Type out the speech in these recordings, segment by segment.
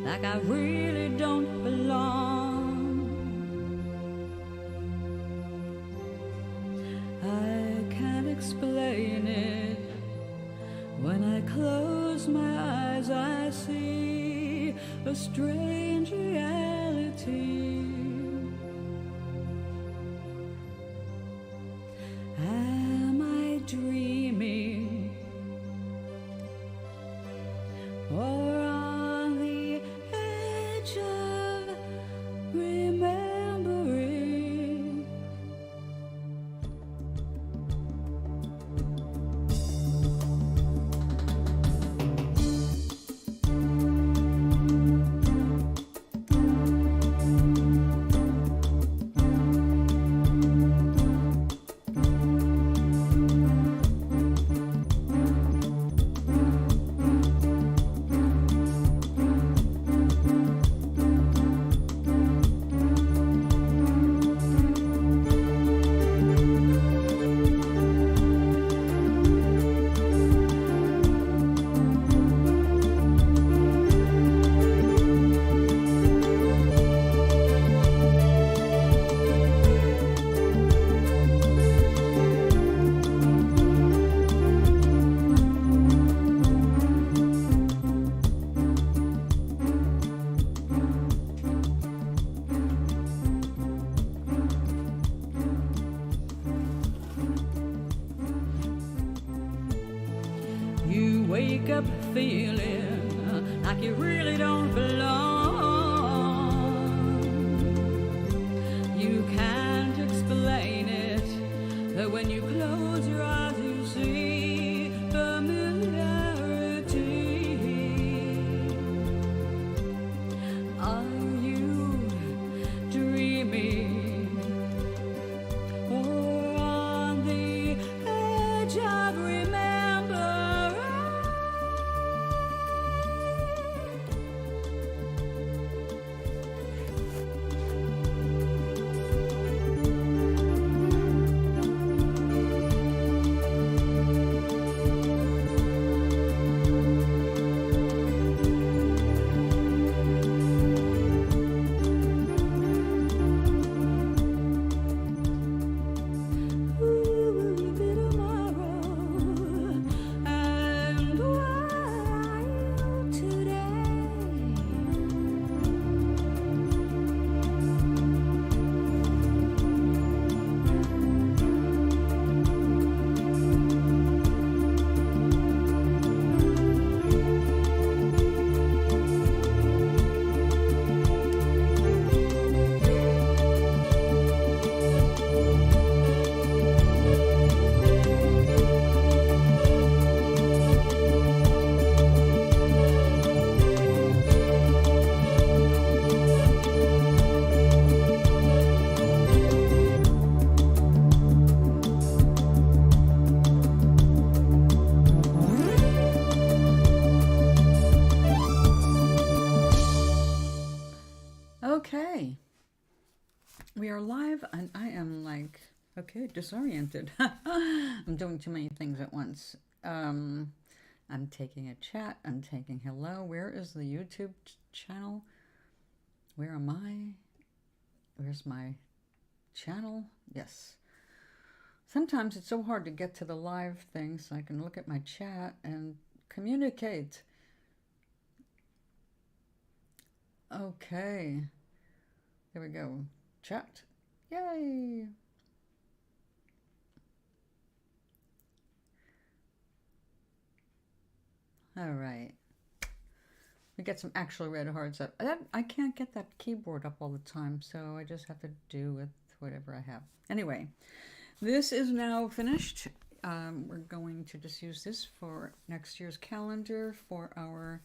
like I really don't belong. I can't explain it. When I close my eyes, I see a strange reality. Am I dreaming, or on the edge of remembering? You wake up feeling like you really don't belong. You can't explain it, but when you close your eyes you see familiarity. Are you dreaming, or on the edge of remembering? Okay, we are live and I am like, okay, disoriented. I'm doing too many things at once. I'm taking a chat, I'm taking hello. Where is the YouTube channel? Where am I? Where's my channel? Yes. Sometimes it's so hard to get to the live thing so I can look at my chat and communicate. Okay. There we go. Chat. Yay! All right. We get some actual red hearts up. I can't get that keyboard up all the time, so I just have to do with whatever I have. Anyway, this is now finished. We're going to just use this for next year's calendar for our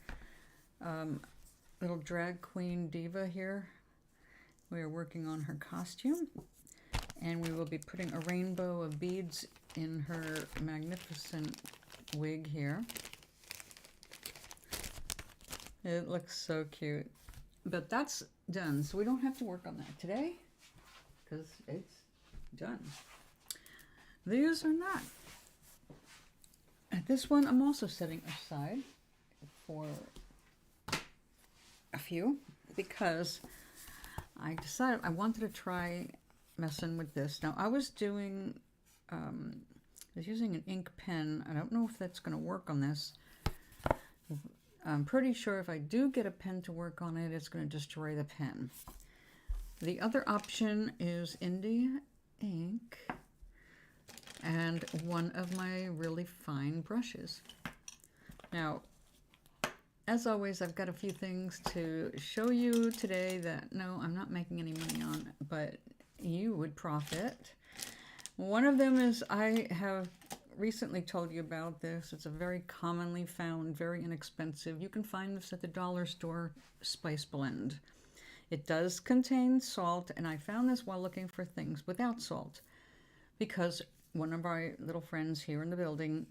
little drag queen diva here. We are working on her costume, and we will be putting a rainbow of beads in her magnificent wig here. It looks so cute. But that's done, so we don't have to work on that today because it's done. These are not. This one I'm also setting aside for a few because I decided I wanted to try messing with this. Now I was doing, I was using an ink pen. I don't know if that's going to work on this. I'm pretty sure if I do get a pen to work on it, it's going to destroy the pen. The other option is Indie ink and one of my really fine brushes. Now, as always, I've got a few things to show you today that, no, I'm not making any money on, but you would profit. One of them is I have recently told you about this. It's a very commonly found, very inexpensive. You can find this at the dollar store spice blend. It does contain salt, and I found this while looking for things without salt because one of our little friends here in the building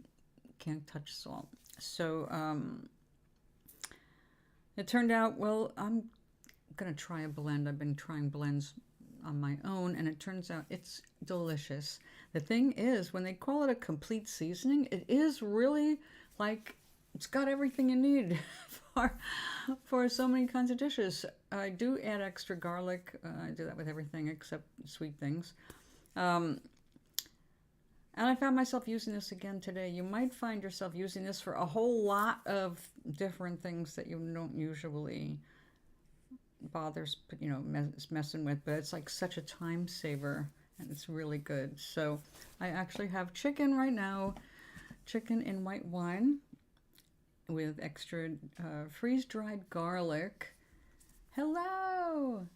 can't touch salt. So it turned out, well, I'm going to try a blend. I've been trying blends on my own, and it turns out it's delicious. The thing is, when they call it a complete seasoning, it is really like it's got everything you need for so many kinds of dishes. I do add extra garlic. I do that with everything except sweet things. And I found myself using this again today. You might find yourself using this for a whole lot of different things that you don't usually bother, messing with, but it's like such a time saver, and it's really good. So I actually have chicken right now, chicken in white wine with extra freeze-dried garlic. Hello!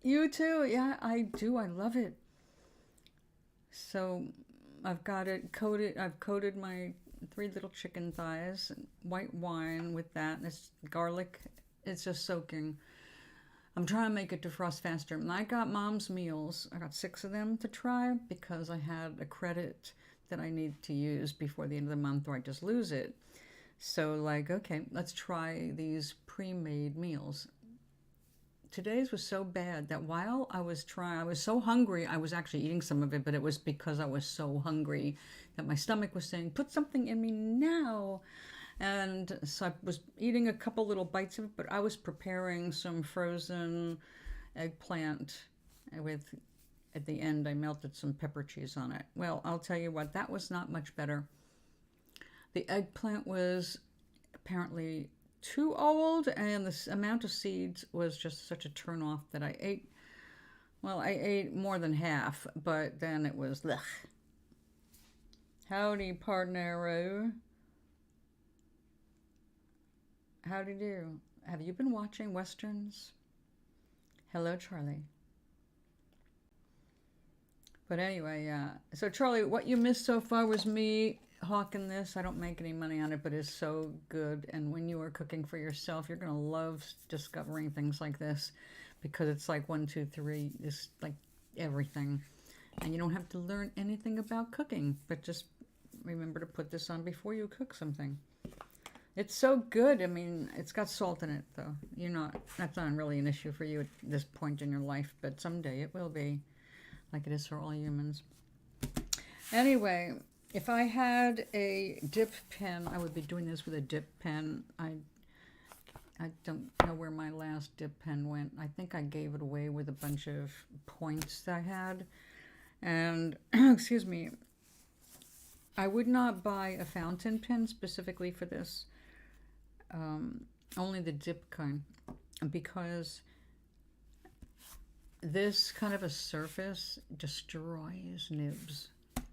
You too. Yeah, I do. I love it. So I've got it coated. I've coated my 3 little chicken thighs, white wine with that, and it's garlic. It's just soaking. I'm trying to make it defrost faster. And I got Mom's Meals. I got 6 of them to try because I had a credit that I need to use before the end of the month or I just lose it. So like, okay, let's try these pre-made meals. Today's was so bad that while I was trying, I was so hungry, I was actually eating some of it, but it was because I was so hungry that my stomach was saying, put something in me now. And so I was eating a couple little bites of it, but I was preparing some frozen eggplant with, at the end, I melted some pepper cheese on it. Well, I'll tell you what, that was not much better. The eggplant was apparently too old, and the amount of seeds was just such a turn-off that I ate, well, I ate more than half, but then it was, ugh. Howdy, partner. How do you do? Have you been watching Westerns? Hello, Charlie. But anyway, yeah. So, Charlie, what you missed so far was me hawking this. I don't make any money on it, but it's so good. And when you are cooking for yourself, you're going to love discovering things like this because it's like 1, 2, 3, it's like everything. And you don't have to learn anything about cooking, but just remember to put this on before you cook something. It's so good. I mean, it's got salt in it, though. That's not really an issue for you at this point in your life, but someday it will be, like it is for all humans. Anyway, if I had a dip pen, I would be doing this with a dip pen. I don't know where my last dip pen went. I think I gave it away with a bunch of points that I had. And, excuse me, I would not buy a fountain pen specifically for this. Only the dip kind, because this kind of a surface destroys nibs.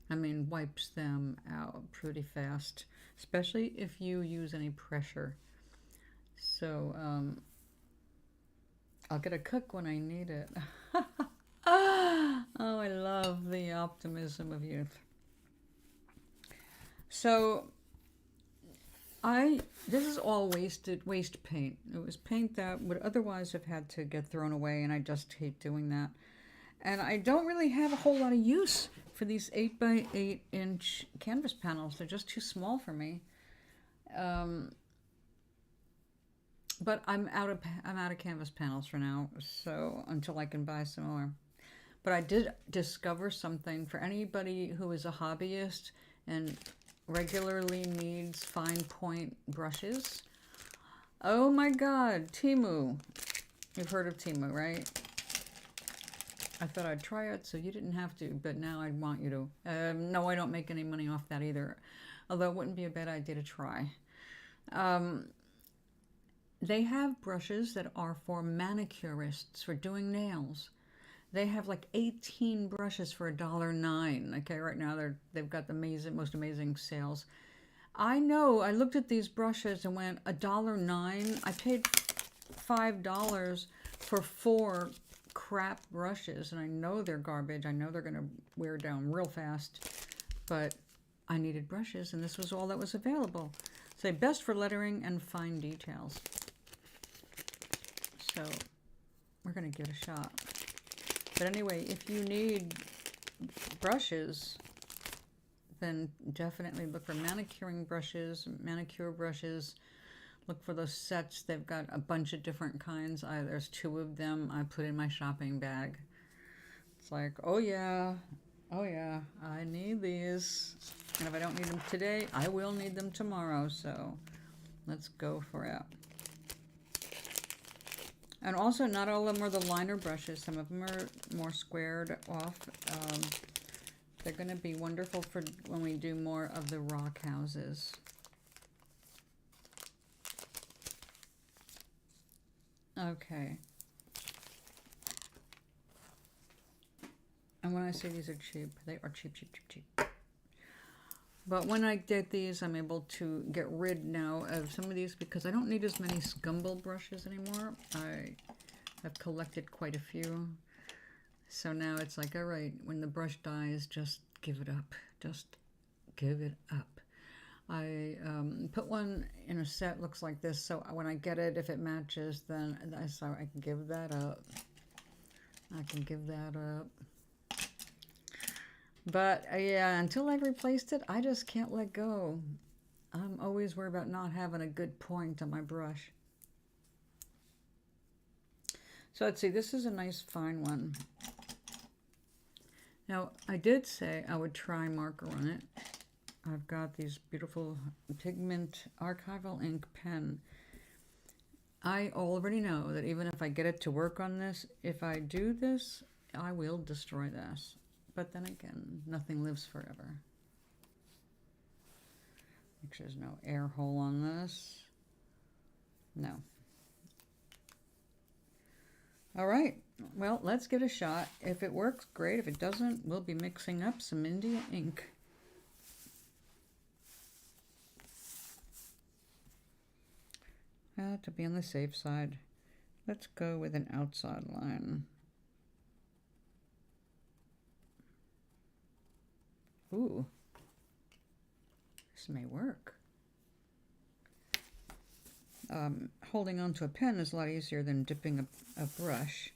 I mean, wipes them out pretty fast, especially if you use any pressure. So I'll get a cook when I need it. Oh, I love the optimism of youth. So this is all waste paint. It was paint that would otherwise have had to get thrown away, and I just hate doing that. And I don't really have a whole lot of use for these 8 by 8 inch canvas panels. They're just too small for me. But I'm out of canvas panels for now, so until I can buy some more. But I did discover something for anybody who is a hobbyist and regularly needs fine point brushes. Oh my God, Temu. You've heard of Temu, right? I thought I'd try it so you didn't have to, but now I want you to. No, I don't make any money off that either, although it wouldn't be a bad idea to try. They have brushes that are for manicurists, for doing nails. They have like 18 brushes for $1.09. Okay, right now they've got the most amazing sales. I know, I looked at these brushes and went $1.09. I paid $5 for 4 crap brushes, and I know they're garbage. I know they're going to wear down real fast, but I needed brushes, and this was all that was available. Say best for lettering and fine details. So we're going to give it a shot. But anyway, if you need brushes, then definitely look for manicuring brushes, manicure brushes. Look for those sets. They've got a bunch of different kinds. There's 2 of them I put in my shopping bag. It's like, oh yeah, I need these. And if I don't need them today, I will need them tomorrow. So let's go for it. And also, not all of them are the liner brushes. Some of them are more squared off. They're going to be wonderful for when we do more of the rock houses. Okay. And when I say these are cheap, they are cheap, cheap, cheap, cheap. But when I get these, I'm able to get rid now of some of these because I don't need as many scumble brushes anymore. I have collected quite a few. So now it's like, all right, when the brush dies, just give it up. Just give it up. I put one in a set, looks like this, so when I get it, if it matches, then so I can give that up. I can give that up. But yeah, until I've replaced it, I just can't let go. I'm always worried about not having a good point on my brush. So let's see, this is a nice fine one. Now, I did say I would try marker on it. I've got these beautiful pigment archival ink pen. I already know that even if I get it to work on this, if I do this, I will destroy this. But then again, nothing lives forever. Make sure there's no air hole on this. No. All right, well, let's give it a shot. If it works, great. If it doesn't, we'll be mixing up some India ink. To be on the safe side, let's go with an outside line. Ooh, this may work. Holding onto a pen is a lot easier than dipping a brush.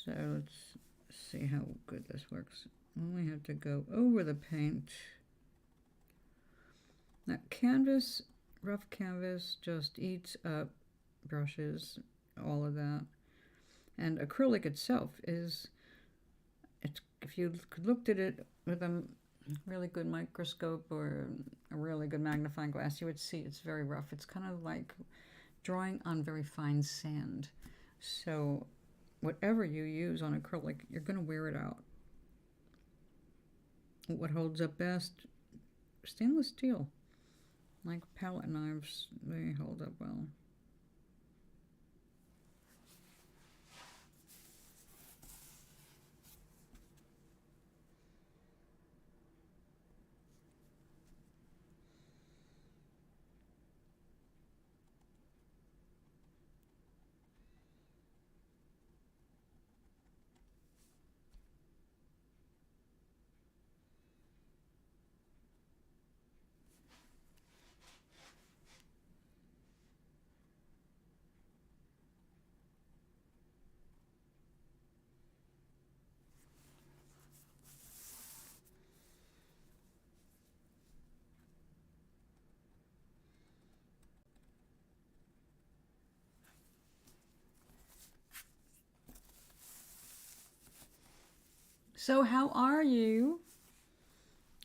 So let's see how good this works. Only have to go over the paint. That canvas, rough canvas, just eats up brushes, all of that. And acrylic itself is, if you looked at it with a really good microscope or a really good magnifying glass, you would see it's very rough. It's kind of like drawing on very fine sand. So whatever you use on acrylic, you're going to wear it out. What holds up best? Stainless steel. Like palette knives, they hold up well. So how are you?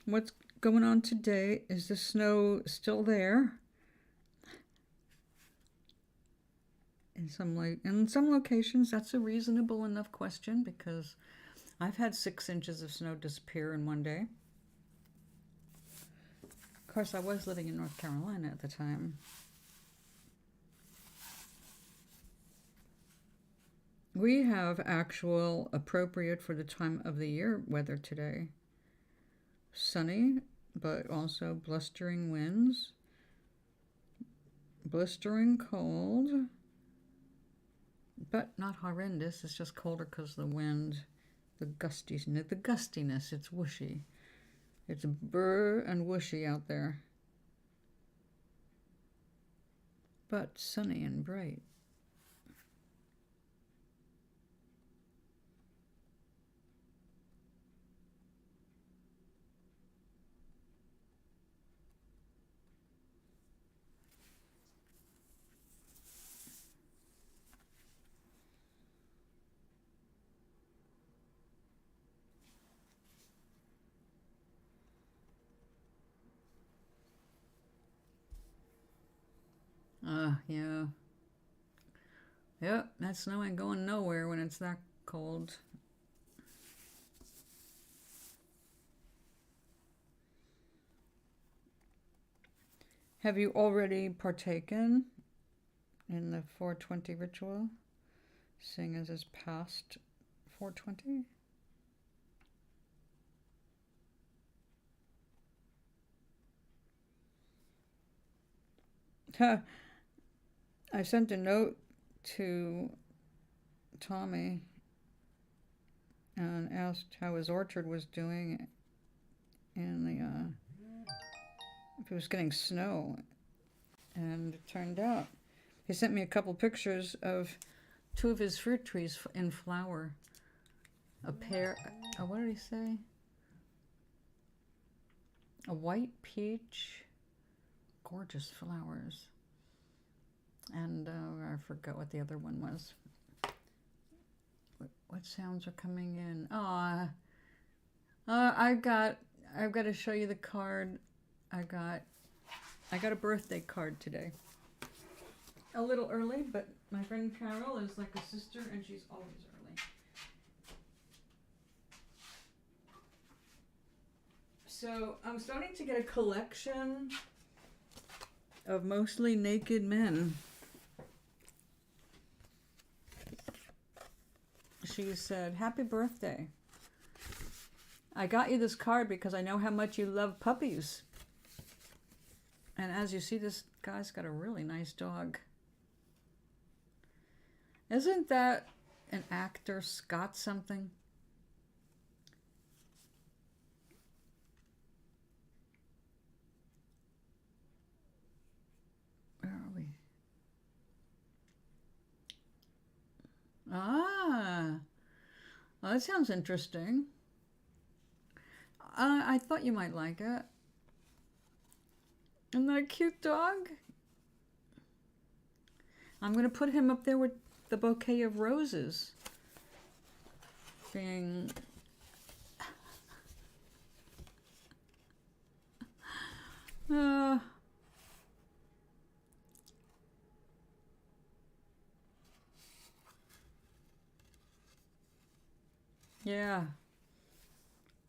What's going on today? Is the snow still there? In some locations, that's a reasonable enough question because I've had 6 inches of snow disappear in one day. Of course, I was living in North Carolina at the time. We have actual appropriate for the time of the year weather today. Sunny, but also blustering winds, blistering cold, but not horrendous. It's just colder because of the wind, the gustiness. It's whooshy. It's brrrr and whooshy out there, but sunny and bright. Yeah. Yep, that snow ain't going nowhere when it's that cold. Have you already partaken in the 420 ritual, seeing as it's past 420? I sent a note to Tommy and asked how his orchard was doing and if it was getting snow. And it turned out he sent me a couple pictures of 2 of his fruit trees in flower. A pear, what did he say? A white peach, gorgeous flowers. And I forgot what the other one was. What sounds are coming in? I've got to show you the card. I got a birthday card today. A little early, but my friend Carol is like a sister, and she's always early. So I'm starting to get a collection of mostly naked men. She said, "Happy birthday. I got you this card because I know how much you love puppies." And as you see, this guy's got a really nice dog. Isn't that an actor, Scott something? Where are we? Well, that sounds interesting. I thought you might like it. Isn't that a cute dog? I'm going to put him up there with the bouquet of roses. Being... yeah.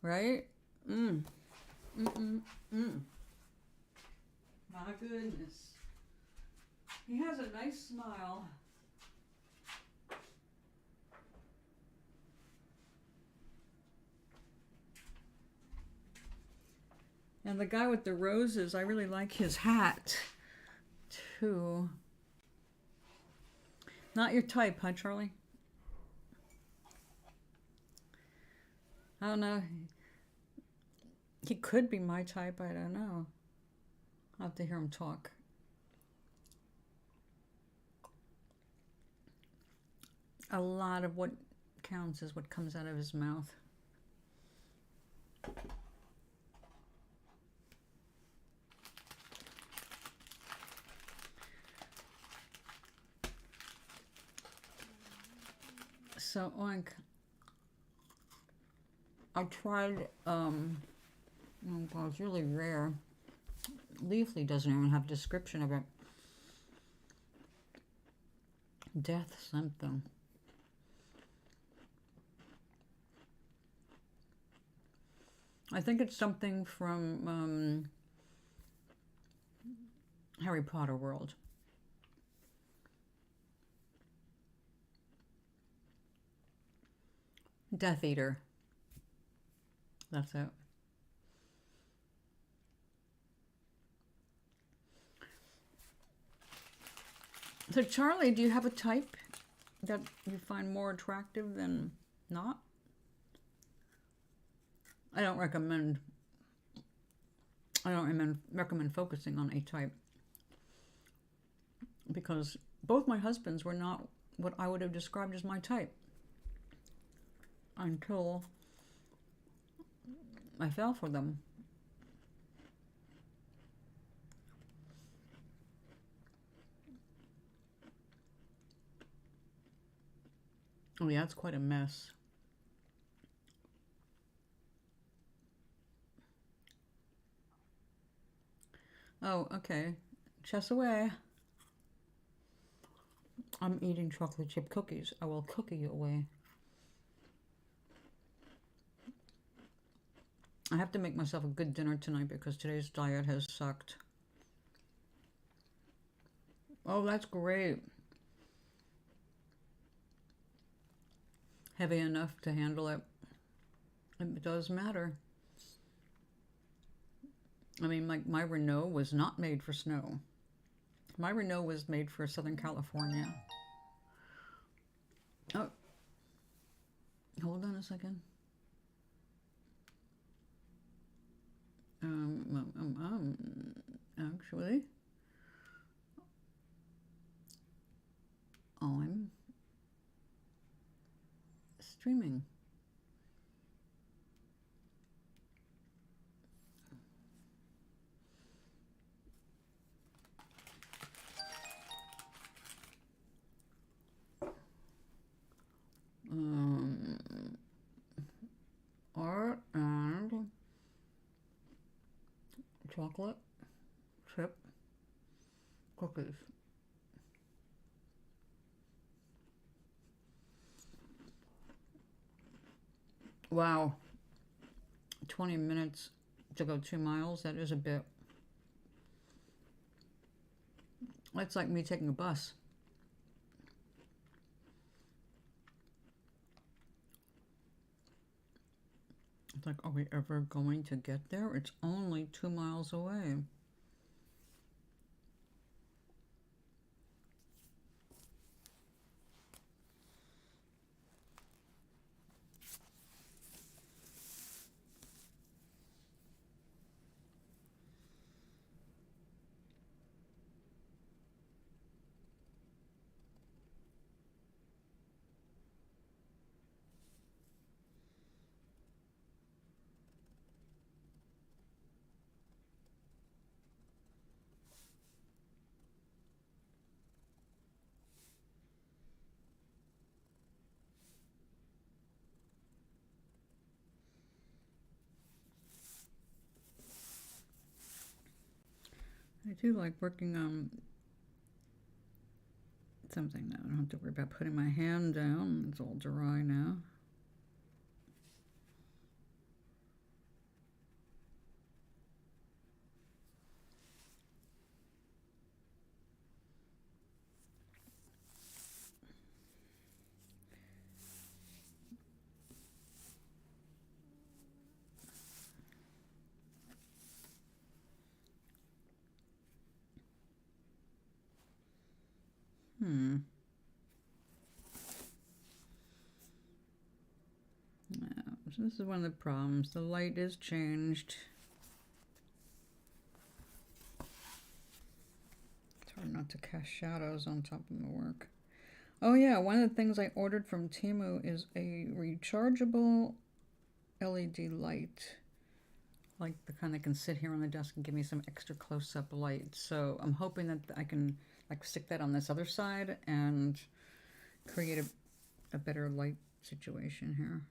Right? My goodness. He has a nice smile. And the guy with the roses, I really like his hat, too. Not your type, huh, Charlie? I don't know. He could be my type, I don't know. I'll have to hear him talk. A lot of what counts is what comes out of his mouth. So, oink. I tried, oh God, it's really rare. Leafly doesn't even have a description of it. Death something. I think it's something from Harry Potter world. Death Eater. That's it. So Charlie, do you have a type that you find more attractive than not? I don't recommend recommend focusing on a type, because both my husbands were not what I would have described as my type until I fell for them. Oh yeah, it's quite a mess. Oh, okay. Chess away. I'm eating chocolate chip cookies. I will cookie you away. I have to make myself a good dinner tonight because today's diet has sucked. Oh, that's great. Heavy enough to handle it. It does matter. I mean, my Renault was not made for snow. My Renault was made for Southern California. Oh, hold on a second. Actually, I'm streaming. Art and chocolate chip cookies. Wow, 20 minutes to go 2 miles. That is a bit. That's like me taking a bus. It's like, are we ever going to get there? It's only 2 miles away. I do like working on something that I don't have to worry about putting my hand down. It's all dry now. So this is one of the problems. The light is changed. It's hard not to cast shadows on top of my work. Oh yeah, one of the things I ordered from Temu is a rechargeable LED light. Like the kind that can sit here on the desk and give me some extra close-up light. So I'm hoping that I can like stick that on this other side and create a better light situation here.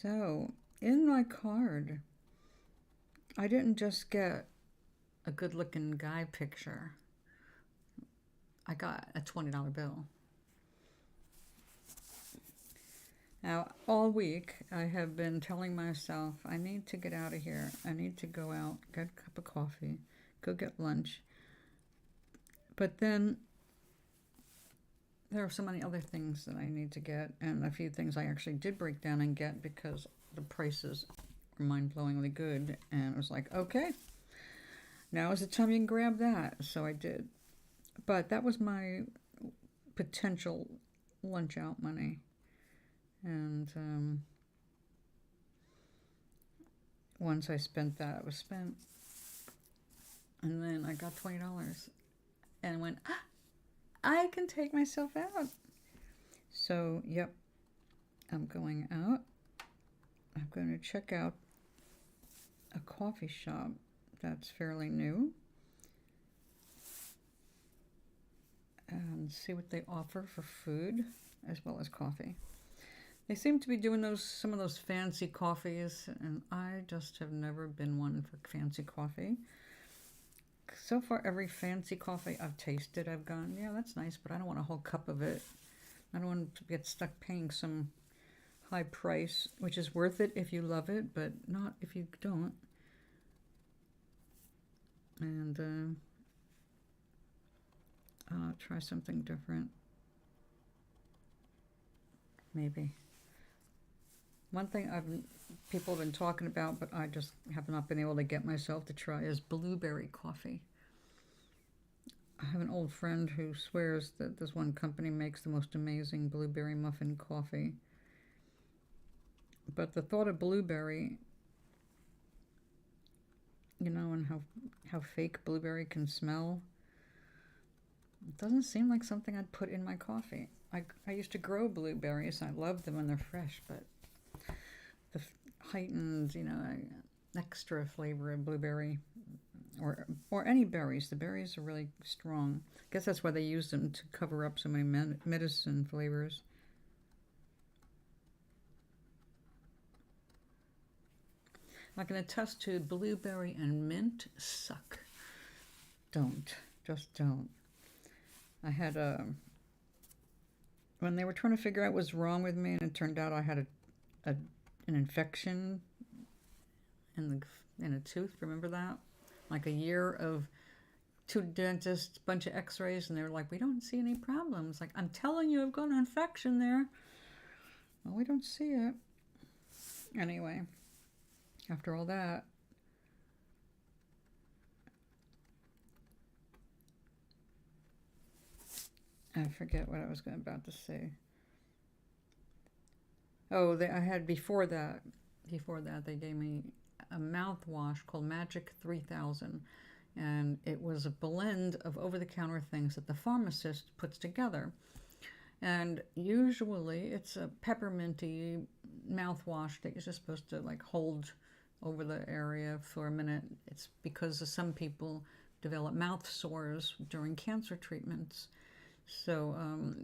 So, in my card, I didn't just get a good-looking guy picture. I got a $20 bill. Now, all week, I have been telling myself, I need to get out of here. I need to go out, get a cup of coffee, go get lunch. But then there are so many other things that I need to get, and a few things I actually did break down and get because the prices were mind-blowingly good. And it was like, okay, now is the time you can grab that. So I did. But that was my potential lunch out money. And once I spent that, it was spent. And then I got $20 and went, I can take myself out. So, yep, I'm going out. I'm going to check out a coffee shop that's fairly new and see what they offer for food as well as coffee. They seem to be doing some of those fancy coffees, and I just have never been one for fancy coffee. So far, every fancy coffee I've tasted, I've gone, yeah, that's nice, but I don't want a whole cup of it. I don't want to get stuck paying some high price, which is worth it if you love it, but not if you don't. And I'll try something different. Maybe. One thing people have been talking about, but I just have not been able to get myself to try, is blueberry coffee. I have an old friend who swears that this one company makes the most amazing blueberry muffin coffee. But the thought of blueberry, you know, and how fake blueberry can smell, it doesn't seem like something I'd put in my coffee. I used to grow blueberries. I love them when they're fresh, but the heightened, you know, extra flavor of blueberry or any berries. The berries are really strong. I guess that's why they use them, to cover up so many medicine flavors. I can attest to blueberry and mint suck. Don't. Just don't. I had when they were trying to figure out what's wrong with me, and it turned out I had an infection in a tooth. Remember that? Like a year of two dentists, bunch of x-rays, and they were like, we don't see any problems. Like, I'm telling you, I've got an infection there. Well, we don't see it. Anyway, after all that, I forget what I was about to say. Oh, I had before that, they gave me a mouthwash called Magic 3000. And it was a blend of over-the-counter things that the pharmacist puts together. And usually it's a pepperminty mouthwash that you're just supposed to like hold over the area for a minute. It's because some people develop mouth sores during cancer treatments. So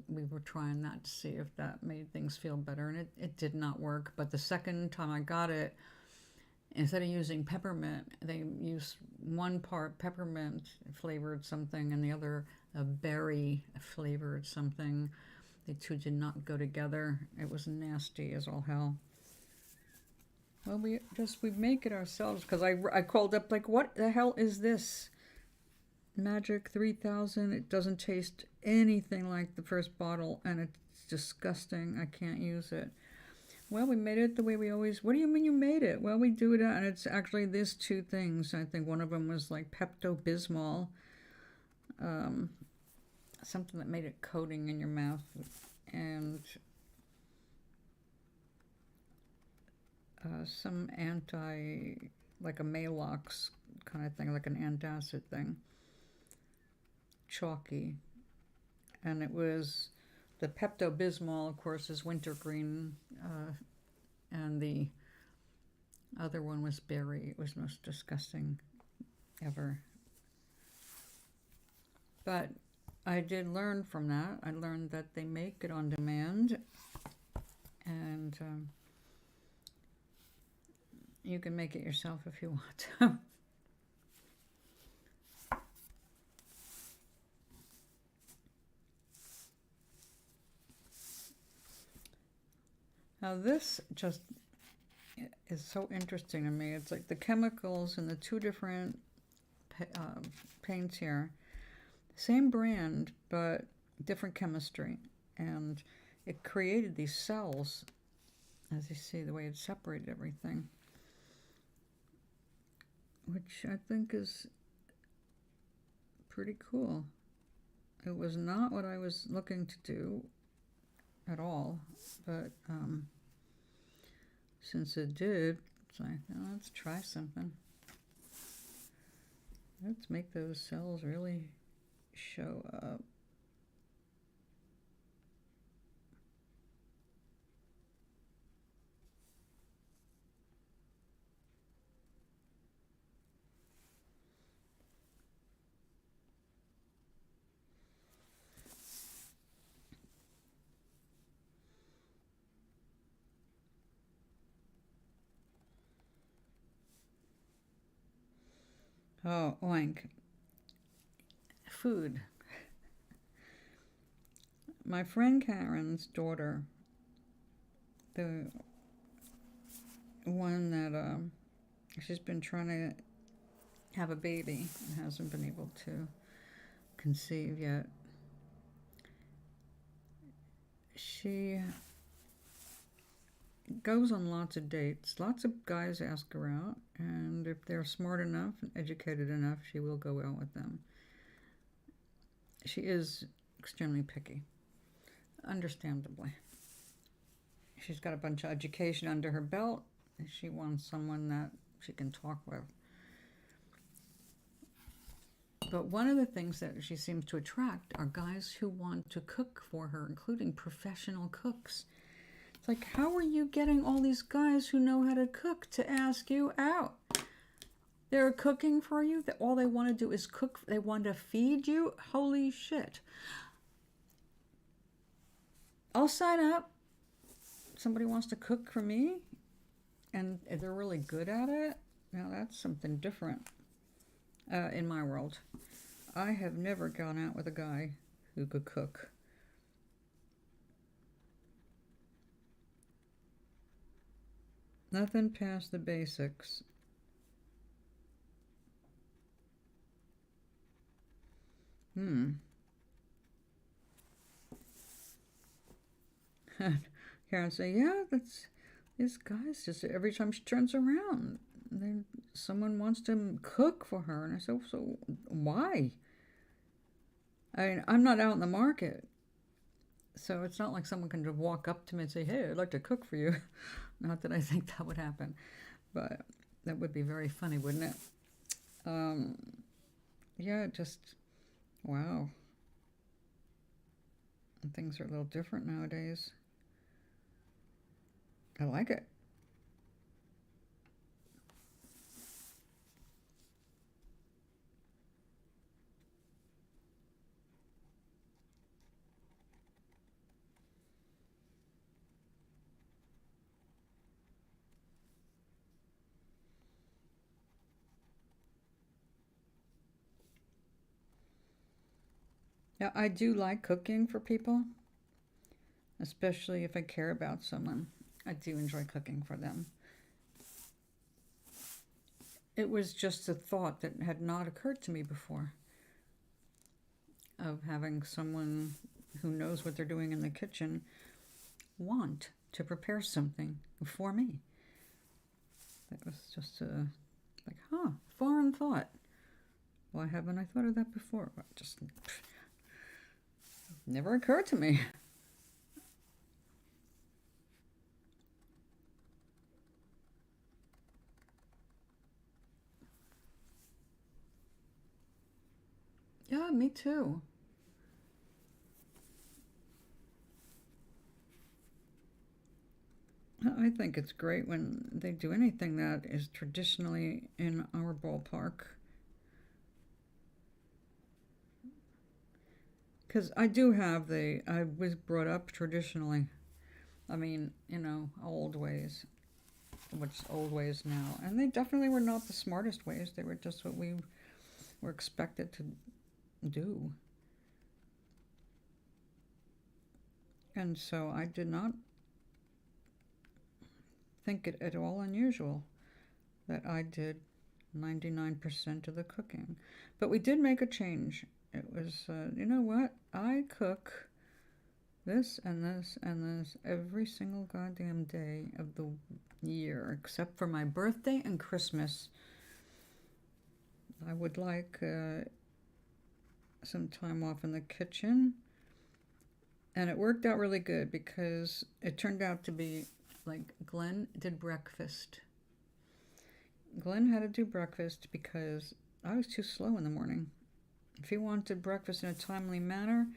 we were trying that to see if that made things feel better, and it did not work. But the second time I got it, instead of using peppermint, they used one part peppermint flavored something and the other a berry flavored something. The two did not go together. It was nasty as all hell. Well, we make it ourselves, because I called up like, what the hell is this? Magic 3000. It doesn't taste anything like the first bottle, and it's disgusting. I can't use it. Well, we made it the way we always... What do you mean you made it? Well, we do it, and it's actually these two things. I think one of them was like Pepto-Bismol. Something that made it coating in your mouth. And some like a Malox kind of thing, like an antacid thing. Chalky. And it was... The Pepto-Bismol, of course, is wintergreen, and the other one was berry. It was the most disgusting ever. But I did learn from that. I learned that they make it on demand, and You can make it yourself if you want. Now this just is so interesting to me. It's like the chemicals in the two different paints here. Same brand, but different chemistry. And it created these cells, as you see, the way it separated everything. Which I think is pretty cool. It was not what I was looking to do at all, but since it did, it's like, oh, let's try something. Let's make those cells really show up. Oh, oink. Food. My friend Karen's daughter, the one that she's been trying to have a baby and hasn't been able to conceive yet. She goes on lots of dates. Lots of guys ask her out, and if they're smart enough and educated enough, she will go out with them. She is extremely picky, understandably. She's got a bunch of education under her belt, and she wants someone that she can talk with. But one of the things that she seems to attract are guys who want to cook for her, including professional cooks. It's like, how are you getting all these guys who know how to cook to ask you out? They're cooking for you. All they want to do is cook. They want to feed you. Holy shit. I'll sign up. Somebody wants to cook for me, and they're really good at it. Now that's something different in my world. I have never gone out with a guy who could cook. Nothing past the basics. Karen say, yeah, that's these guys. Just every time she turns around, then someone wants to cook for her, and I said, so why? I mean, I'm not out in the market, so it's not like someone can just walk up to me and say, hey, I'd like to cook for you. Not that I think that would happen, but that would be very funny, wouldn't it? Yeah, just wow. Things are a little different nowadays. I like it. Yeah, I do like cooking for people, especially if I care about someone. I do enjoy cooking for them. It was just a thought that had not occurred to me before, of having someone who knows what they're doing in the kitchen want to prepare something for me. That was just like, foreign thought. Why haven't I thought of that before? Well, just never occurred to me. Yeah, me too. I think it's great when they do anything that is traditionally in our ballpark. Because I was brought up traditionally. I mean, old ways. what's old ways now. And they definitely were not the smartest ways. They were just what we were expected to do. And so I did not think it at all unusual that I did 99% of the cooking. But we did make a change. It was, you know what? I cook this and this and this every single goddamn day of the year, except for my birthday and Christmas. I would like some time off in the kitchen. And it worked out really good because it turned out to be like Glenn did breakfast. Glenn had to do breakfast because I was too slow in the morning. If he wanted breakfast in a timely manner,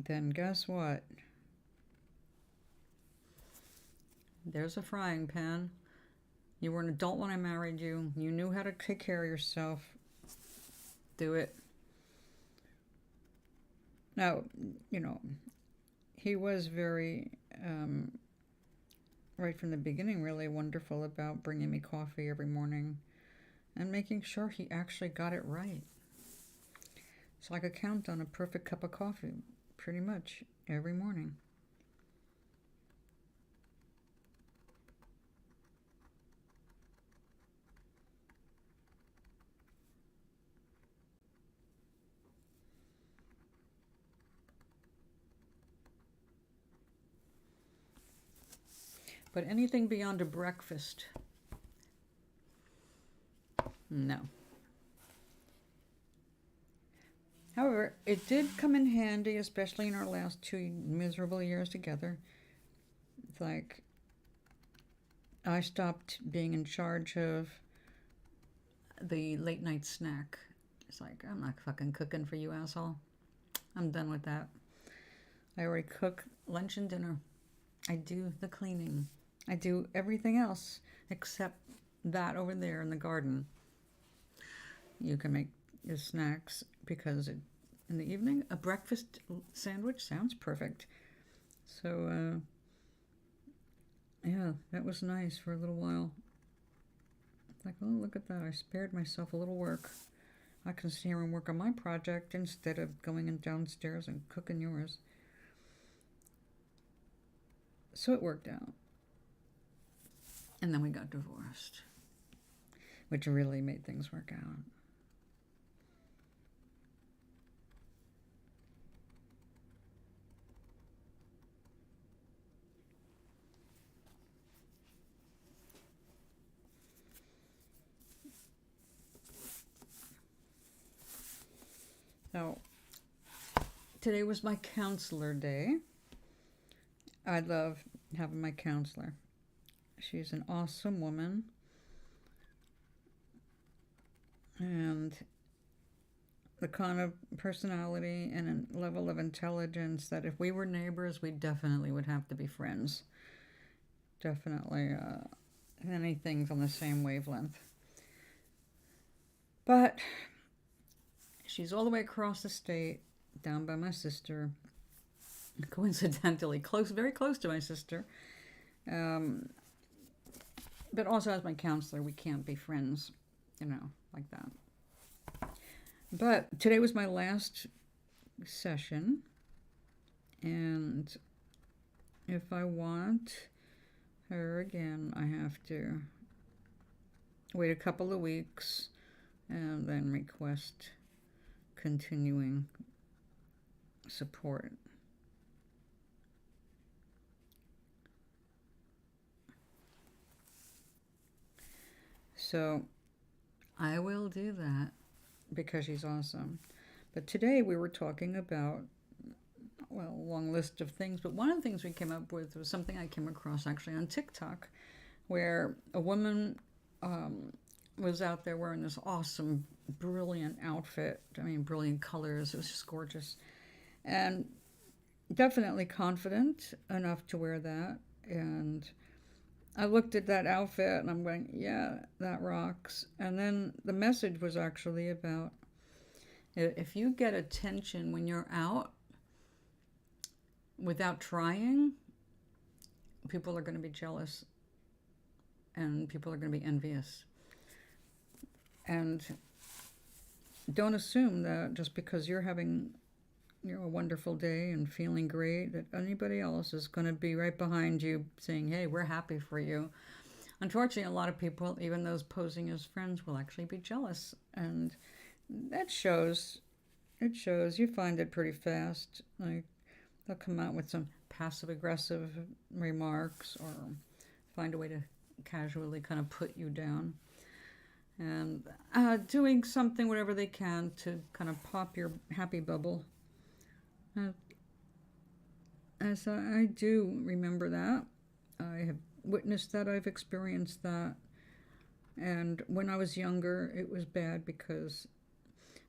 then guess what? There's a frying pan. You were an adult when I married you. You knew how to take care of yourself. Do it. Now, you know, he was very, right from the beginning, really wonderful about bringing me coffee every morning and making sure he actually got it right. So I could count on a perfect cup of coffee pretty much every morning. But anything beyond a breakfast, no. However, it did come in handy, especially in our last 2 miserable years together. It's like I stopped being in charge of the late night snack. It's like, I'm not fucking cooking for you, asshole. I'm done with that. I already cook lunch and dinner. I do the cleaning. I do everything else except that over there in the garden. You can make your snacks because in the evening, a breakfast sandwich sounds perfect. So, yeah, that was nice for a little while. It's like, oh, look at that. I spared myself a little work. I can sit here and work on my project instead of going in downstairs and cooking yours. So it worked out. And then we got divorced, which really made things work out. So today was my counselor day. I love having my counselor. She's an awesome woman. And the kind of personality and a level of intelligence that if we were neighbors, we definitely would have to be friends. Definitely anything's on the same wavelength. But she's all the way across the state, down by my sister. Coincidentally, very close to my sister. But also as my counselor, we can't be friends, like that. But today was my last session, and if I want her again, I have to wait a couple of weeks and then request continuing support. So I will do that because she's awesome. But today we were talking about, well, a long list of things, but one of the things we came up with was something I came across actually on TikTok, where a woman was out there wearing this awesome, brilliant outfit. I mean, brilliant colors. It was just gorgeous. And definitely confident enough to wear that. And I looked at that outfit and I'm going, yeah, that rocks. And then the message was actually about if you get attention when you're out without trying, people are going to be jealous. and people are going to be envious. And don't assume that just because you're having a wonderful day and feeling great, that anybody else is going to be right behind you saying, hey, we're happy for you. Unfortunately, a lot of people, even those posing as friends, will actually be jealous. And that shows. It shows. You find it pretty fast. Like, they'll come out with some passive-aggressive remarks or find a way to casually kind of put you down. And doing something, whatever they can, to kind of pop your happy bubble. As I do remember that. I have witnessed that. I've experienced that. And when I was younger, it was bad because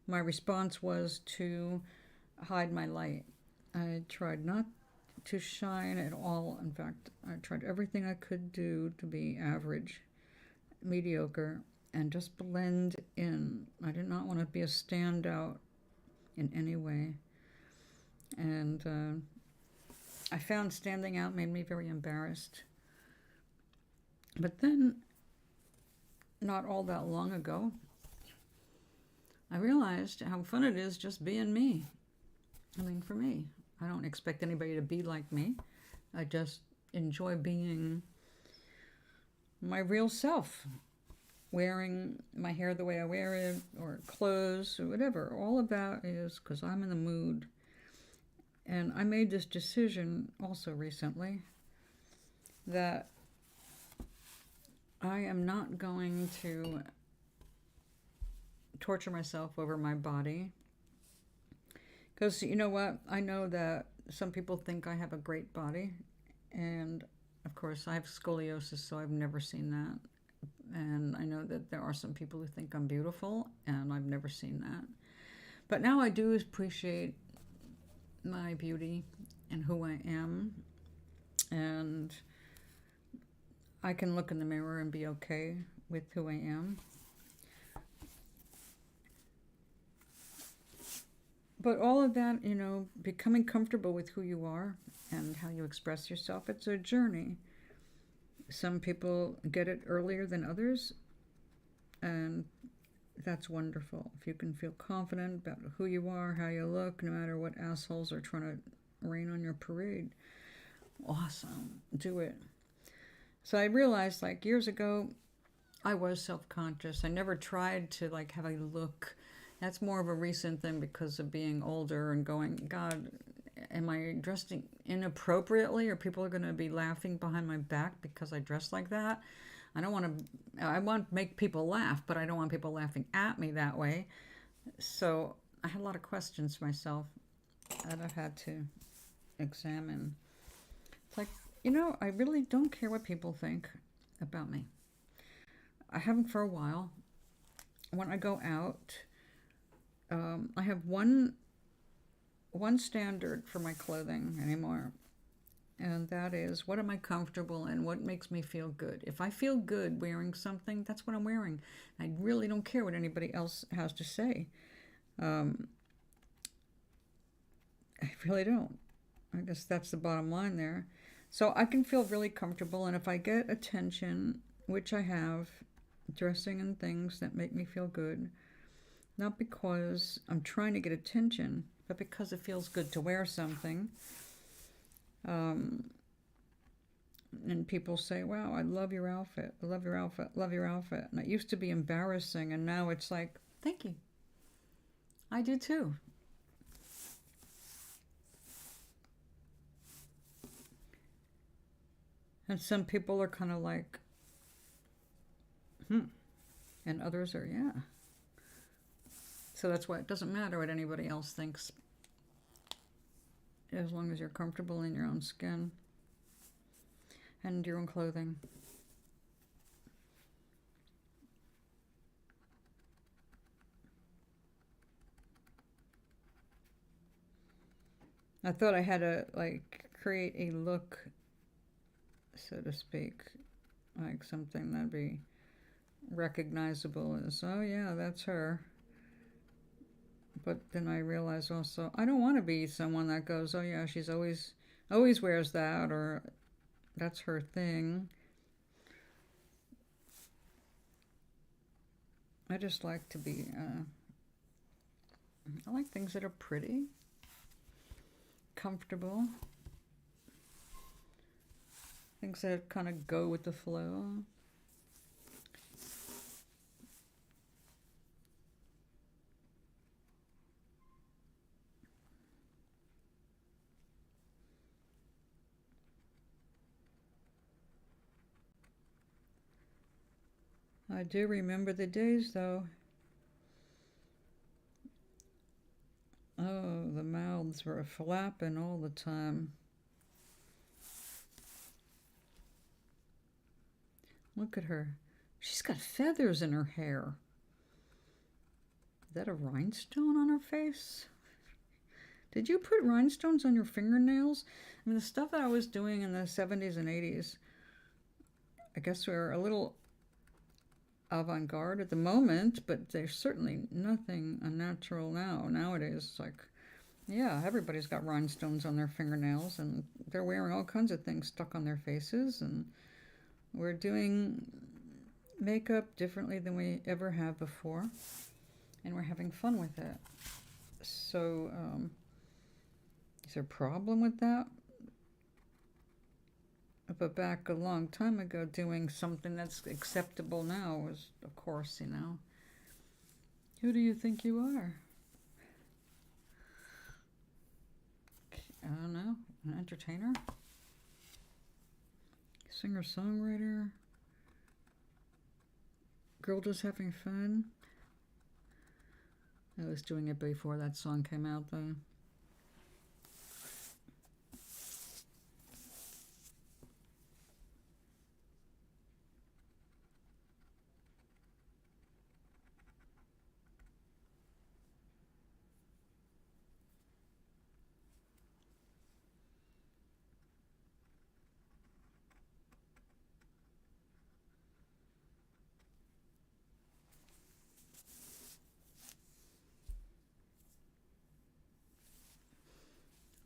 my response was to hide my light. I tried not to shine at all. In fact, I tried everything I could do to be average, mediocre, and just blend in. I did not want to be a standout in any way. And I found standing out made me very embarrassed. But then, not all that long ago, I realized how fun it is just being me. I mean, for me, I don't expect anybody to be like me. I just enjoy being my real self. Wearing my hair the way I wear it, or clothes, or whatever. All of that is because I'm in the mood. And I made this decision also recently that I am not going to torture myself over my body. Because you know what? I know that some people think I have a great body. And of course, I have scoliosis, so I've never seen that. And I know that there are some people who think I'm beautiful, and I've never seen that. But now I do appreciate my beauty and who I am. And I can look in the mirror and be okay with who I am. But all of that, becoming comfortable with who you are and how you express yourself, it's a journey. Some people get it earlier than others, and that's wonderful. If you can feel confident about who you are, how you look, no matter what assholes are trying to rain on your parade, awesome, do it. So I realized, like, years ago, I was self-conscious. I never tried to, like, have a look. That's more of a recent thing because of being older and going, God, am I dressing inappropriately, or people are going to be laughing behind my back because I dress like that? I want to make people laugh, but I don't want people laughing at me that way. So I had a lot of questions for myself that I've had to examine. It's like, I really don't care what people think about me. I haven't for a while. When I go out, I have one standard for my clothing anymore, and that is, what am I comfortable in? What makes me feel good? If I feel good wearing something, that's what I'm wearing. I really don't care what anybody else has to say. I really don't. I guess that's the bottom line there. So I can feel really comfortable, and if I get attention, which I have, dressing in things that make me feel good, not because I'm trying to get attention, but because it feels good to wear something. And people say, wow, I love your outfit. I love your outfit. Love your outfit. And it used to be embarrassing, and now it's like, thank you. I do too. And some people are kind of like, and others are, yeah. So that's why it doesn't matter what anybody else thinks, as long as you're comfortable in your own skin and your own clothing. I thought I had to, like, create a look, so to speak, like something that'd be recognizable as, oh yeah, that's her. But then I realized also, I don't want to be someone that goes, oh yeah, she's always wears that, or that's her thing. I just like to be, I like things that are pretty, comfortable, things that kind of go with the flow. I do remember the days though. Oh, the mouths were flapping all the time. Look at her. She's got feathers in her hair. Is that a rhinestone on her face? Did you put rhinestones on your fingernails? I mean, the stuff that I was doing in the 70s and 80s, I guess we're a little avant-garde at the moment, but there's certainly nothing unnatural now. Nowadays, it's like, yeah, everybody's got rhinestones on their fingernails, and they're wearing all kinds of things stuck on their faces, and we're doing makeup differently than we ever have before, and we're having fun with it. So, is there a problem with that? But back a long time ago, doing something that's acceptable now was, of course, you know, who do you think you are? I don't know, an entertainer? Singer-songwriter? Girl just having fun? I was doing it before that song came out, though.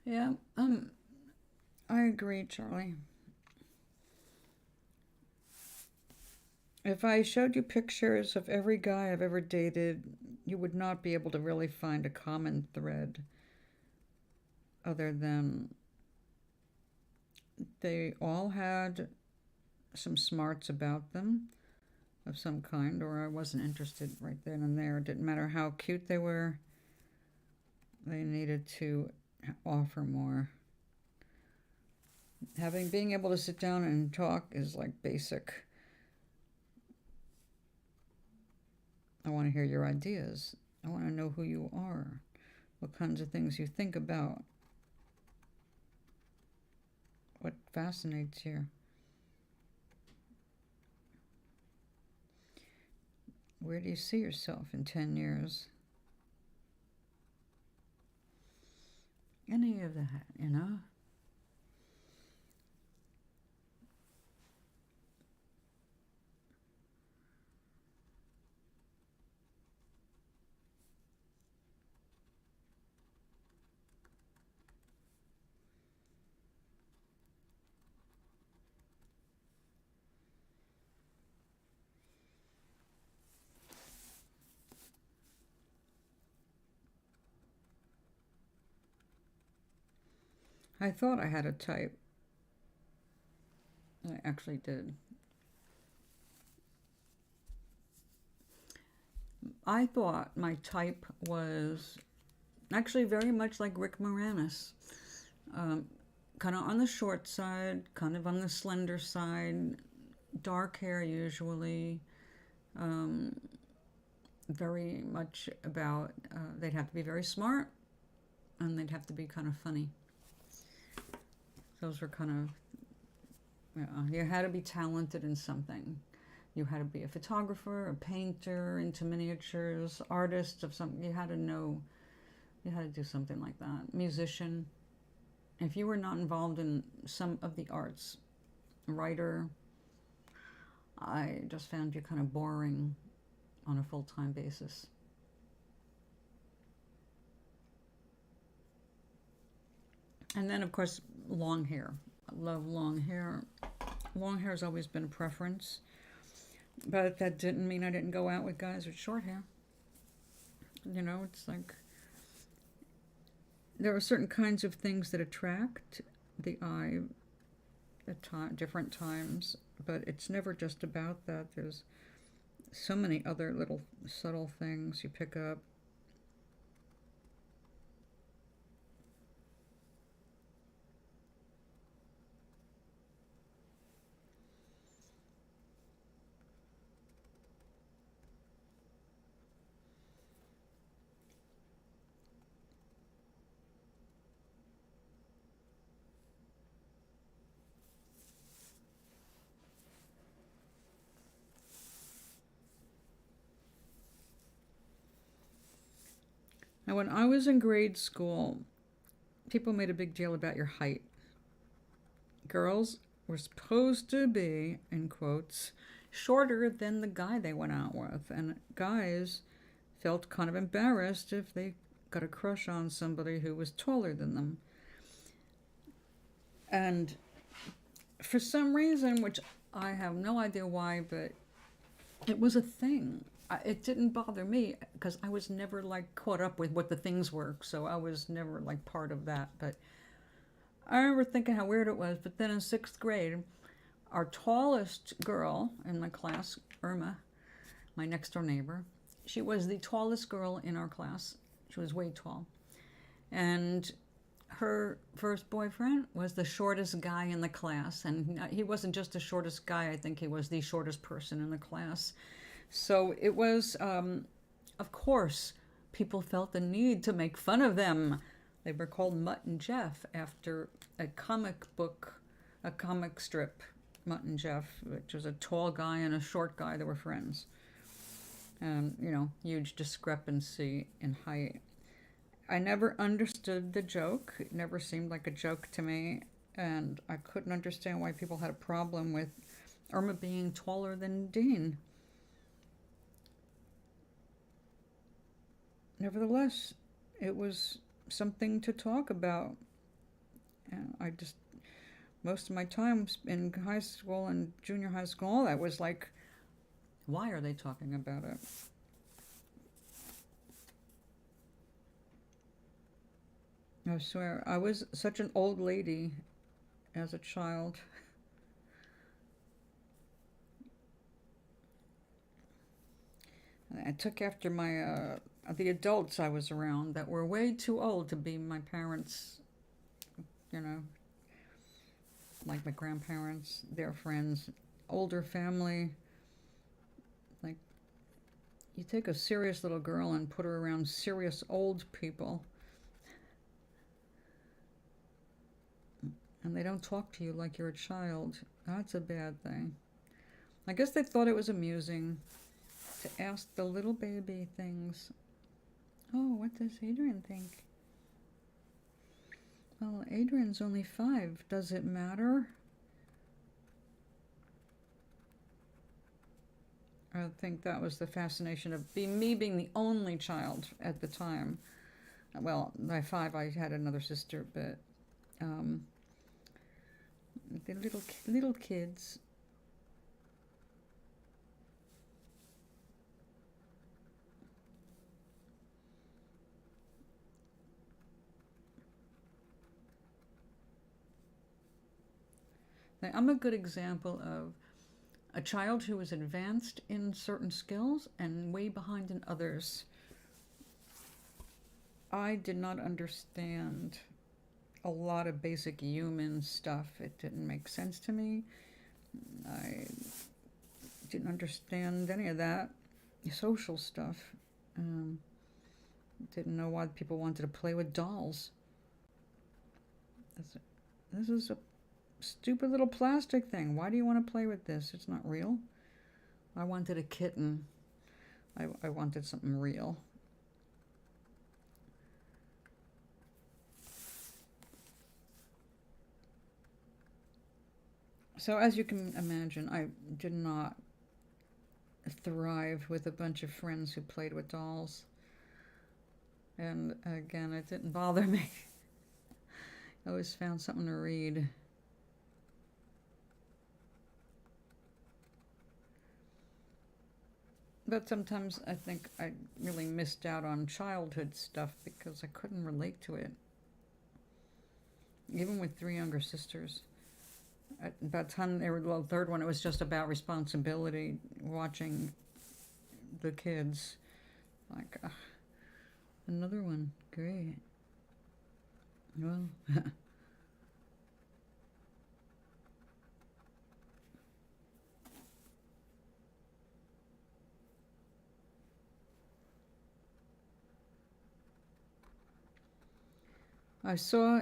Yeah, I agree, Charlie. If I showed you pictures of every guy I've ever dated, you would not be able to really find a common thread other than they all had some smarts about them of some kind, or I wasn't interested right then and there. It didn't matter how cute they were, they needed to offer more. Being able to sit down and talk is like basic. I want to hear your ideas. I want to know who you are, what kinds of things you think about, what fascinates you. Where do you see yourself in 10 years? Any of that, you know? I thought I had a type. I actually did. I thought my type was actually very much like Rick Moranis. Um, kind of on the short side, kind of on the slender side, dark hair usually. Um, very much about, they'd have to be very smart and they'd have to be kind of funny. Those were kind of, you had to be talented in something. You had to be a photographer, a painter, into miniatures, artist of something. You had to know, you had to do something like that. Musician. If you were not involved in some of the arts, writer, I just found you kind of boring on a full-time basis. And then, of course, long hair. I love long hair. Long hair has always been a preference. But that didn't mean I didn't go out with guys with short hair. You know, it's like there are certain kinds of things that attract the eye at different times, but it's never just about that. There's so many other little subtle things you pick up. Now, when I was in grade school, people made a big deal about your height. Girls were supposed to be, in quotes, shorter than the guy they went out with, and guys felt kind of embarrassed if they got a crush on somebody who was taller than them. And for some reason, which I have no idea why, but it was a thing. It didn't bother me because I was never like caught up with what the things were, so I was never like part of that. But I remember thinking how weird it was. But then in 6th grade, our tallest girl in my class, Irma, my next door neighbor, she was the tallest girl in our class. She was way tall. And her first boyfriend was the shortest guy in the class. And he wasn't just the shortest guy, I think he was the shortest person in the class. So it was, of course, people felt the need to make fun of them. They were called Mutt and Jeff after a comic strip, Mutt and Jeff, which was a tall guy and a short guy that were friends. You know, huge discrepancy in height. I never understood the joke. It never seemed like a joke to me. And I couldn't understand why people had a problem with Irma being taller than Dean. Nevertheless, it was something to talk about. And I just, most of my time in high school and junior high school, that was like, why are they talking about it? I swear, I was such an old lady as a child. I took after my the adults I was around that were way too old to be my parents, you know, like my grandparents, their friends, older family. Like, you take a serious little girl and put her around serious old people, and they don't talk to you like you're a child. That's a bad thing. I guess they thought it was amusing to ask the little baby things. Oh, what does Adrian think? Well, Adrian's only 5. Does it matter? I think that was the fascination of me being the only child at the time. Well, by 5 I had another sister, but the little kids. I'm a good example of a child who was advanced in certain skills and way behind in others. I did not understand a lot of basic human stuff. It didn't make sense to me. I didn't understand any of that social stuff. Didn't know why people wanted to play with dolls. This is a stupid little plastic thing. Why do you want to play with this? It's not real. I wanted a kitten. I wanted something real. So as you can imagine, I did not thrive with a bunch of friends who played with dolls. And again, it didn't bother me. I always found something to read. But sometimes I think I really missed out on childhood stuff because I couldn't relate to it. Even with three younger sisters. By the time they were, well, the third one, it was just about responsibility, watching the kids. Like, another one. Great. Well, I saw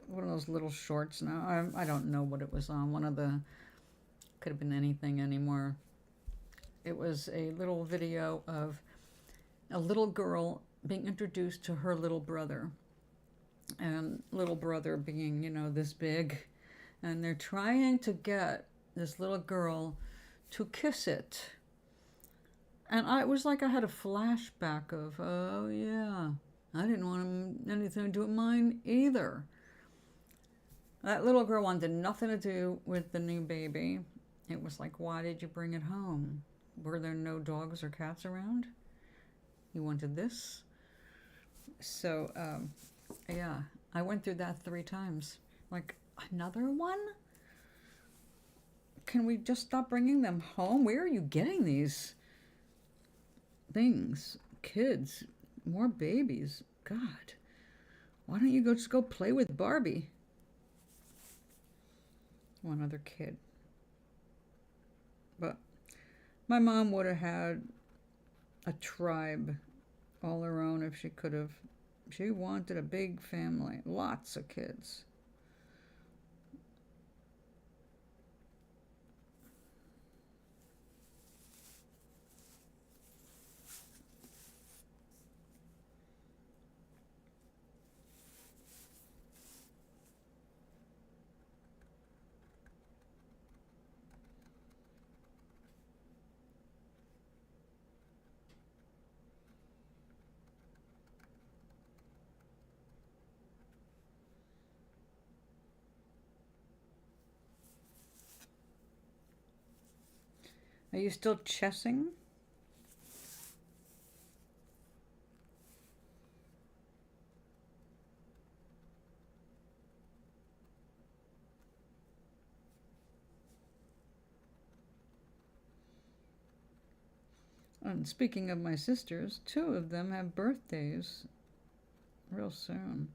one of those little shorts now. I don't know what it was on. One of the, could have been anything anymore. It was a little video of a little girl being introduced to her little brother. And little brother being, this big. And they're trying to get this little girl to kiss it. And it was like I had a flashback of, oh yeah, I didn't want anything to do with mine either. That little girl wanted nothing to do with the new baby. It was like, why did you bring it home? Were there no dogs or cats around? You wanted this? So, yeah, I went through that 3 times. Like, another one? Can we just stop bringing them home? Where are you getting these things? Kids, more babies. God, why don't you just go play with Barbie? One other kid. But my mom would have had a tribe all her own if she could have. She wanted a big family, lots of kids. Are you still chessing? And speaking of my sisters, 2 of them have birthdays real soon.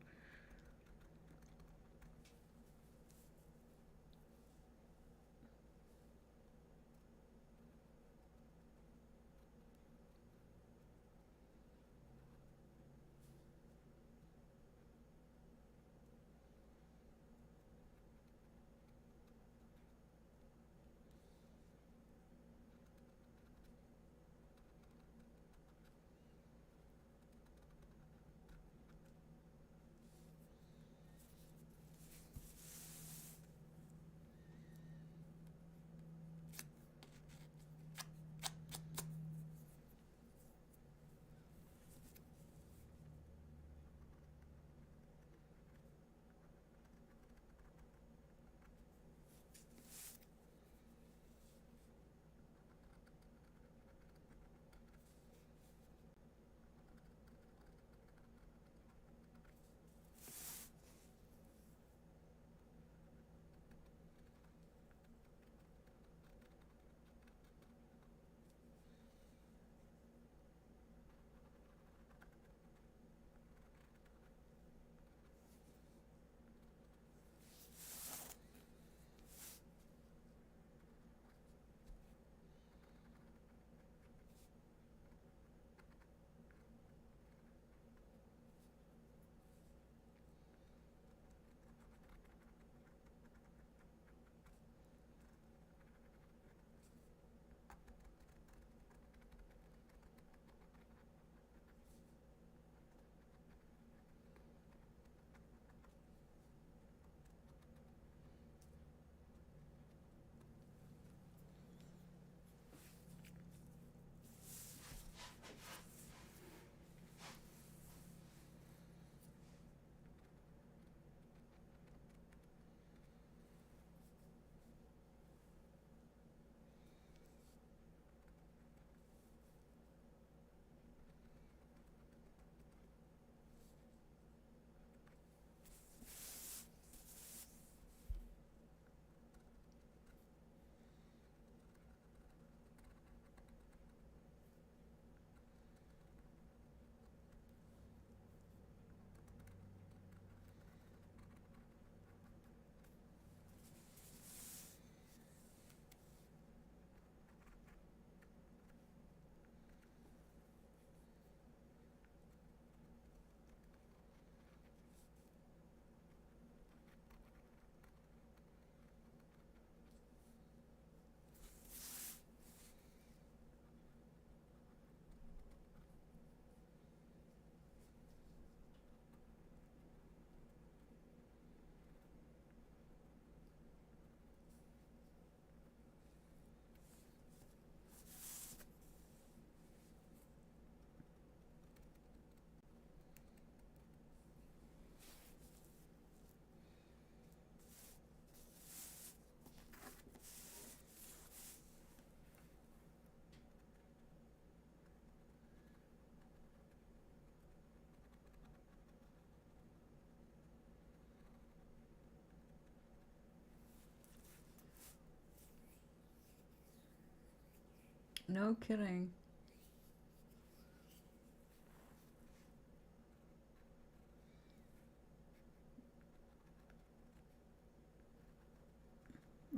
No kidding.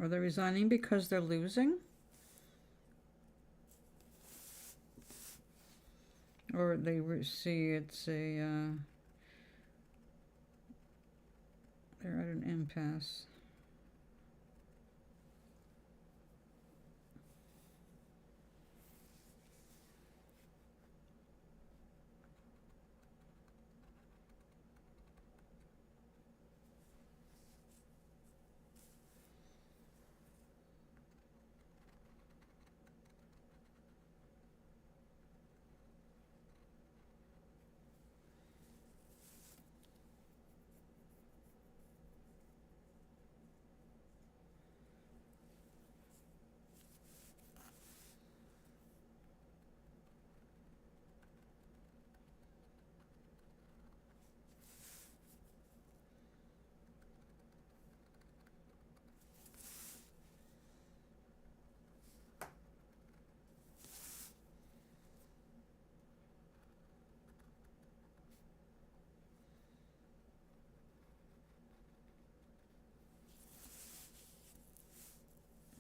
Are they resigning because they're losing? Or they see it's a, they're at an impasse.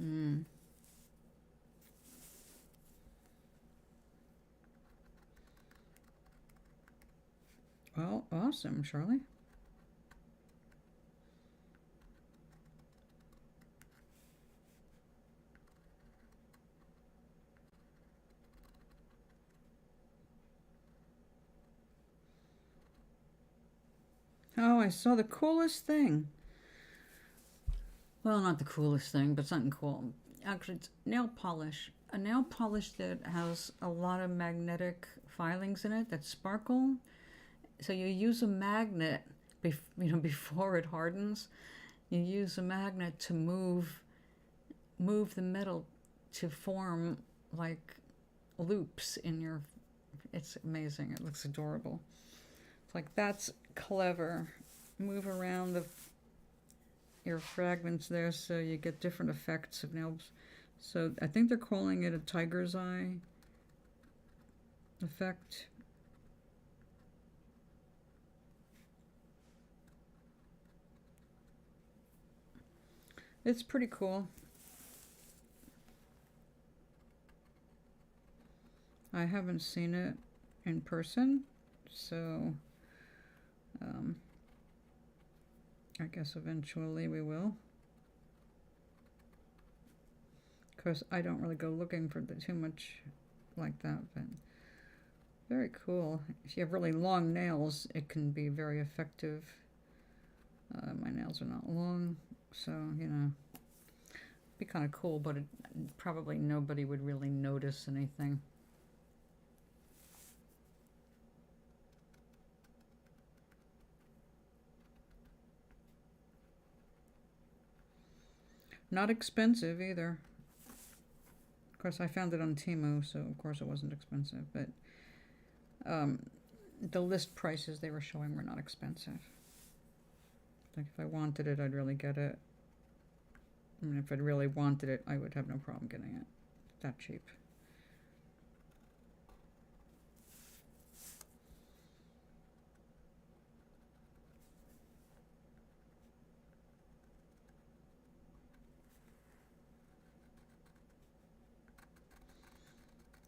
Mm. Well, awesome, Charlie. Oh, I saw the coolest thing. Well, not the coolest thing, but something cool. Actually, it's nail polish. A nail polish that has a lot of magnetic filings in it that sparkle. So you use a magnet, before it hardens. You use a magnet to move the metal to form like loops in your. It's amazing. It looks adorable. It's like that's clever. Move around your fragments there so you get different effects of nails. So I think they're calling it a tiger's eye effect. It's pretty cool. I haven't seen it in person, so I guess eventually we will. Of course, I don't really go looking for too much like that, but very cool. If you have really long nails, it can be very effective. My nails are not long, so be kind of cool, but probably nobody would really notice anything. Not expensive either. Of course, I found it on Temu, so of course it wasn't expensive, but the list prices they were showing were not expensive. Like if I wanted it, I'd really get it. I mean, if I really wanted it, I would have no problem getting it. It's that cheap.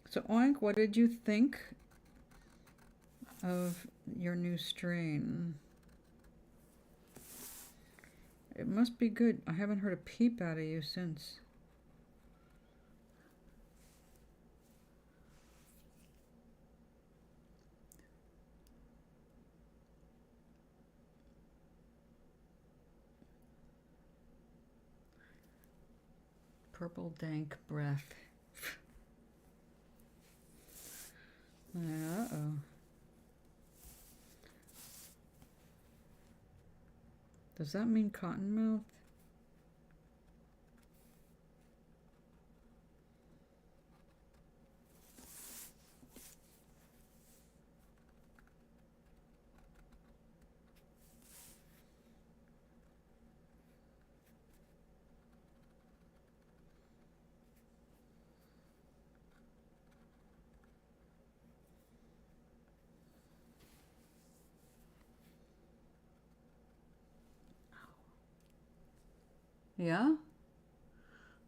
So Oink, what did you think of your new strain? It must be good. I haven't heard a peep out of you since. Purple dank breath. Uh-oh. Does that mean cottonmouth? Yeah?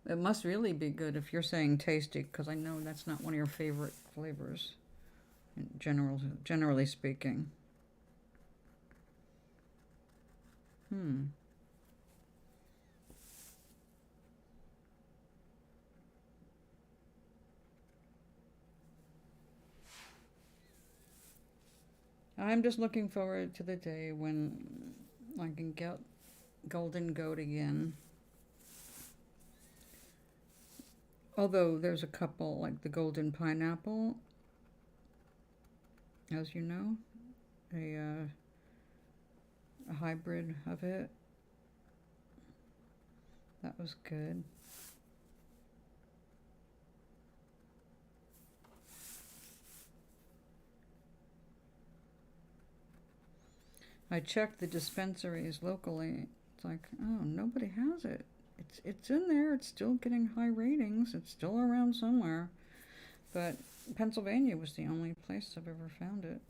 It must really be good if you're saying tasty, because I know that's not one of your favorite flavors, generally speaking. Hmm. I'm just looking forward to the day when I can get golden goat again. Although there's a couple, like the golden pineapple, as you know, a hybrid of it. That was good. I checked the dispensaries locally. It's like, oh, nobody has it. It's in there. It's still getting high ratings. It's still around somewhere. But Pennsylvania was the only place I've ever found it.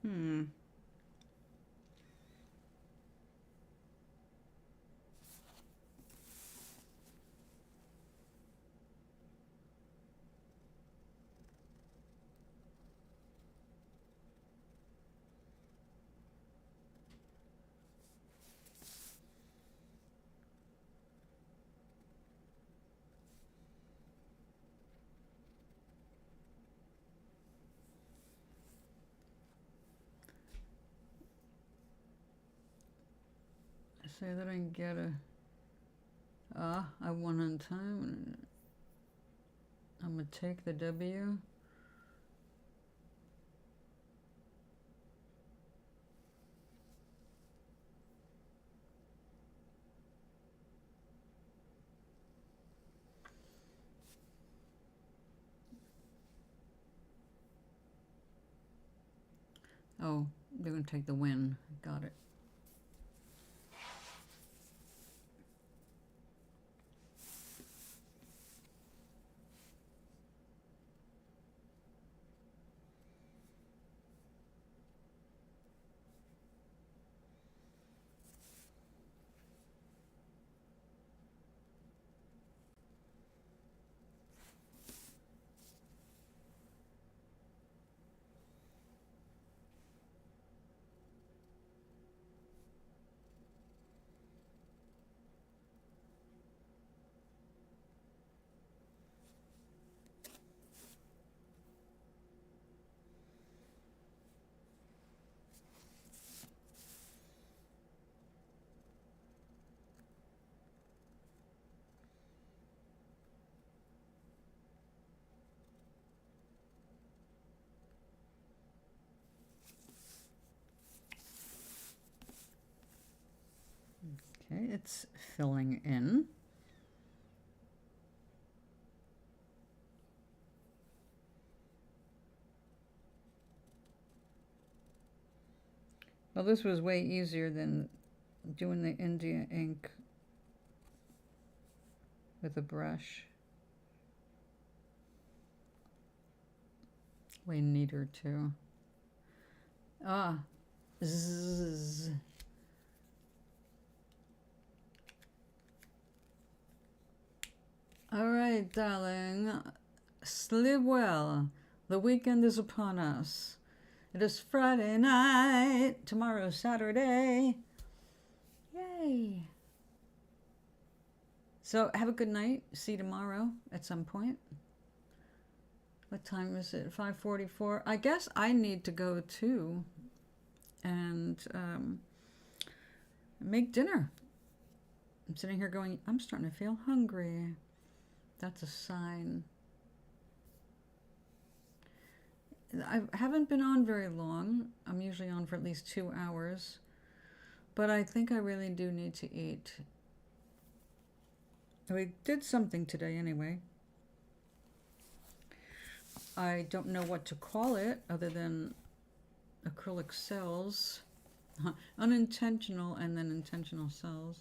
Hmm. Say that I can get a. I won on time. I'm gonna take the W. Oh, they're going to take the win. Got it. Okay, it's filling in. Well, this was way easier than doing the India ink with a brush. Way neater too. Ah, zzz. All right, darling. Sleep well. The weekend is upon us. It is Friday night. Tomorrow's Saturday. Yay. So have a good night. See you tomorrow at some point. What time is it? 5:44. I guess I need to go too and make dinner. I'm sitting here going, I'm starting to feel hungry. That's a sign. I haven't been on very long. I'm usually on for at least 2 hours. But I think I really do need to eat. We did something today anyway. I don't know what to call it other than acrylic cells. Unintentional and then intentional cells.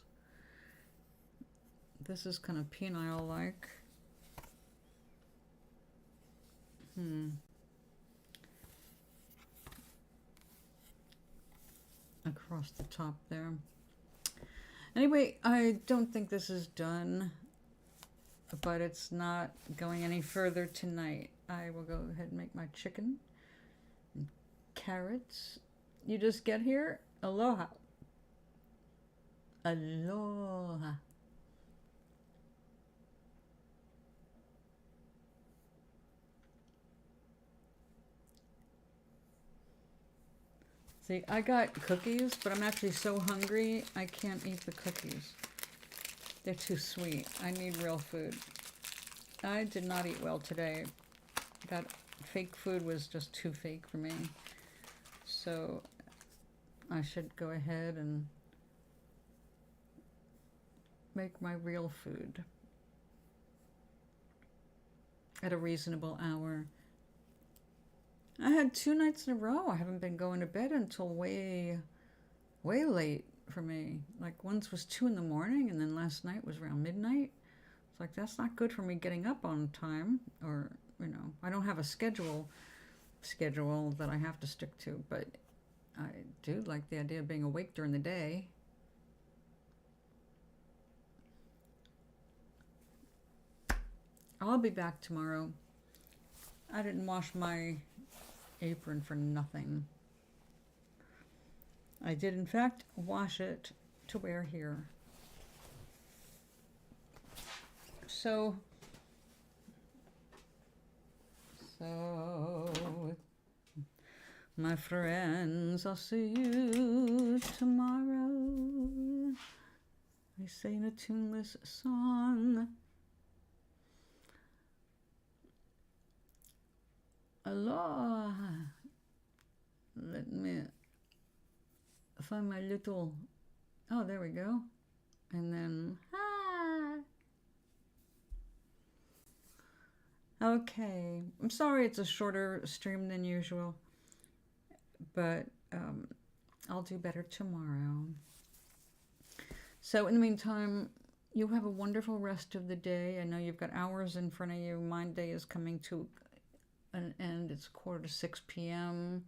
This is kind of penile-like. Across the top there. Anyway, I don't think this is done, but it's not going any further tonight. I will go ahead and make my chicken and carrots. You just get here. Aloha. Aloha. See, I got cookies, but I'm actually so hungry, I can't eat the cookies. They're too sweet. I need real food. I did not eat well today. That fake food was just too fake for me. So I should go ahead and make my real food at a reasonable hour. I had 2 nights in a row. I haven't been going to bed until way late for me. Like once was 2 in the morning and then last night was around midnight. It's like, that's not good for me getting up on time, or, you know, I don't have a schedule that I have to stick to, but I do like the idea of being awake during the day. I'll be back tomorrow. I didn't wash my apron for nothing. I did in fact wash it to wear here. So my friends, I'll see you tomorrow. I sing a tuneless song. Aloha. Let me find my little, oh, there we go. And then, okay. I'm sorry it's a shorter stream than usual, but I'll do better tomorrow. So in the meantime, you have a wonderful rest of the day. I know you've got hours in front of you. My day is coming to an end. It's 5:45 p.m.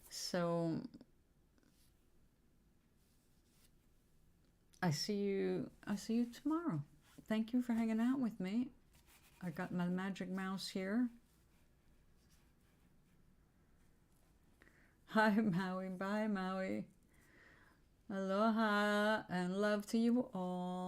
So I see you tomorrow. Thank you for hanging out with me. I got my magic mouse here. Hi, Maui. Bye, Maui. Aloha and love to you all.